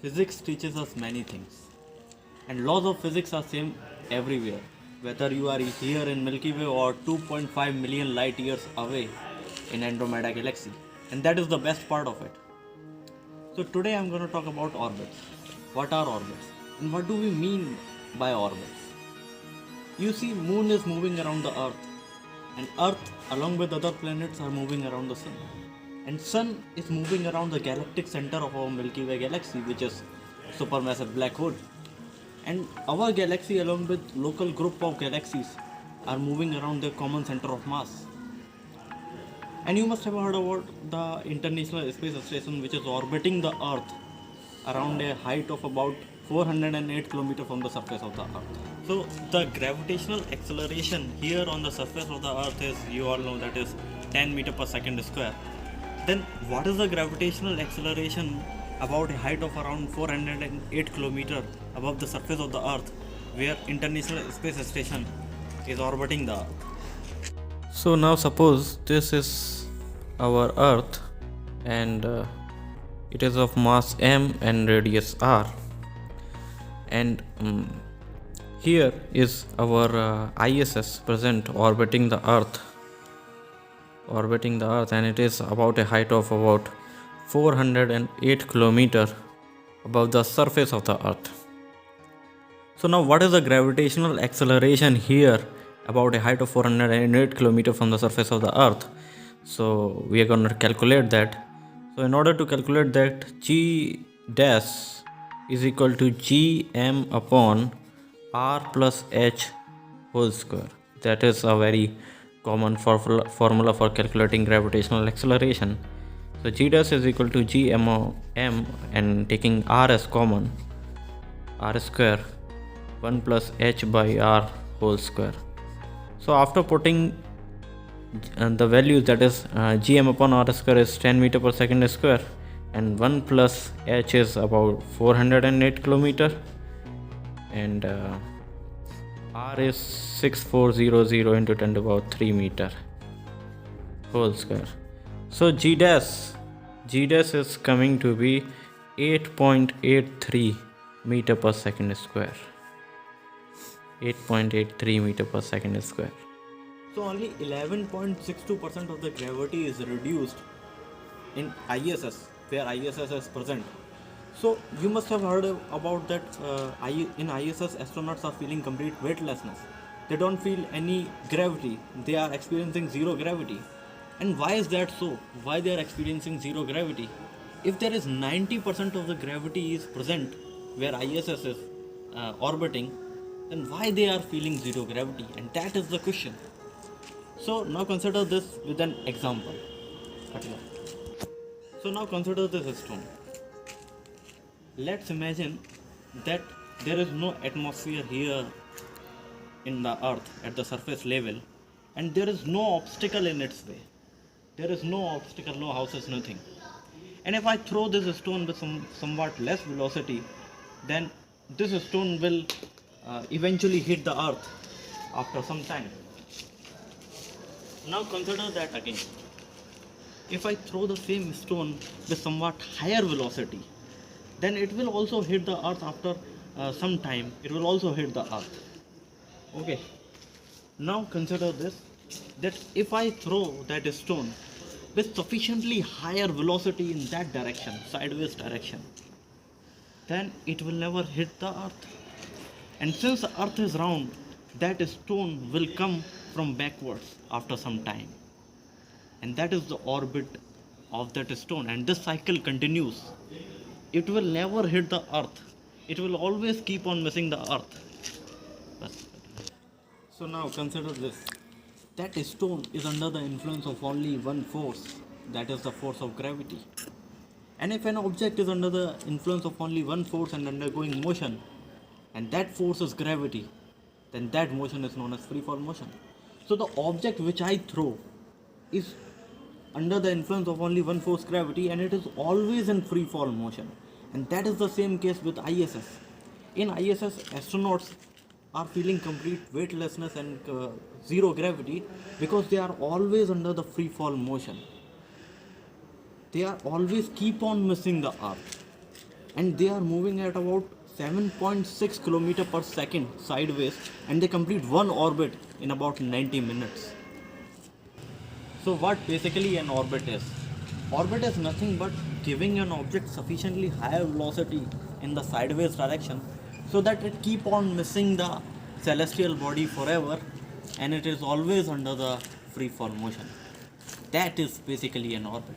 Physics teaches us many things, and laws of physics are same everywhere. Whether you are here in Milky Way or 2.5 million light years away in Andromeda galaxy, and that is the best part of it. So today I'm going to talk about orbits. What are orbits, and what do we mean by orbits? You see, Moon is moving around the Earth, and Earth, along with other planets, are moving around the Sun. And Sun is moving around the galactic center of our Milky Way galaxy, which is supermassive black hole. And our galaxy, along with local group of galaxies, are moving around their common center of mass. And you must have heard about the International Space Station, which is orbiting the Earth around a height of about 408 km from the surface of the Earth. So the gravitational acceleration here on the surface of the Earth is, you all know, that is 10 meter per second square. Then what is the gravitational acceleration about a height of around 408 km above the surface of the Earth, where International Space Station is orbiting the Earth? So now suppose this is our Earth, and it is of mass m and radius r, and here is our ISS present orbiting the Earth, and it is about a height of about 408 kilometer above the surface of the Earth. So now what is the gravitational acceleration here about a height of 408 kilometer from the surface of the Earth? So we are going to calculate that. So in order to calculate that, G dash is equal to Gm upon r plus h whole square. That is a very common formula for calculating gravitational acceleration. So G dash is equal to Gm m, and taking r as common, r square 1 plus h by r whole square. So after putting the values, that is Gm upon r square is 10 meter per second square, and 1 plus h is about 408 kilometer, and r is 6400 into 10 to the power 3 meter whole square. So G dash is coming to be 8.83 meter per second square. 8.83 meter per second square. So only 11.62% of the gravity is reduced in ISS, where ISS is present. So you must have heard about that in ISS astronauts are feeling complete weightlessness. They don't feel any gravity. They are experiencing zero gravity. And why is that so? Why they are experiencing zero gravity? If there is 90% of the gravity is present where ISS is orbiting, then why they are feeling zero gravity? And that is the question. So now consider this with an example. So now consider this stone. Let's imagine that there is no atmosphere here in the Earth at the surface level, and there is no obstacle in its way. There is no obstacle, no houses, nothing. And if I throw this stone with somewhat less velocity, then this stone will eventually hit the Earth after some time. Now consider that again. If I throw the same stone with somewhat higher velocity, then it will also hit the Earth after some time. It will also hit the Earth. Okay. Now consider this, that if I throw that stone with sufficiently higher velocity in that direction, sideways direction, then it will never hit the Earth. And since the Earth is round, that stone will come from backwards after some time. And that is the orbit of that stone, and this cycle continues. It will never hit the Earth. It will always keep on missing the Earth. So now consider this. That stone is under the influence of only one force, that is the force of gravity. And if an object is under the influence of only one force and undergoing motion, and that force is gravity, then that motion is known as free fall motion. So the object which I throw is under the influence of only one force, gravity, and it is always in free fall motion. And that is the same case with ISS. In ISS, astronauts are feeling complete weightlessness and zero gravity because they are always under the free fall motion. They are always keep on missing the Earth. and they are moving at about 7.6 kilometer per second sideways, and they complete one orbit in about 90 minutes. So what basically an orbit is? Orbit is nothing but giving an object sufficiently higher velocity in the sideways direction so that it keep on missing the celestial body forever, and it is always under the free fall motion. That is basically an orbit.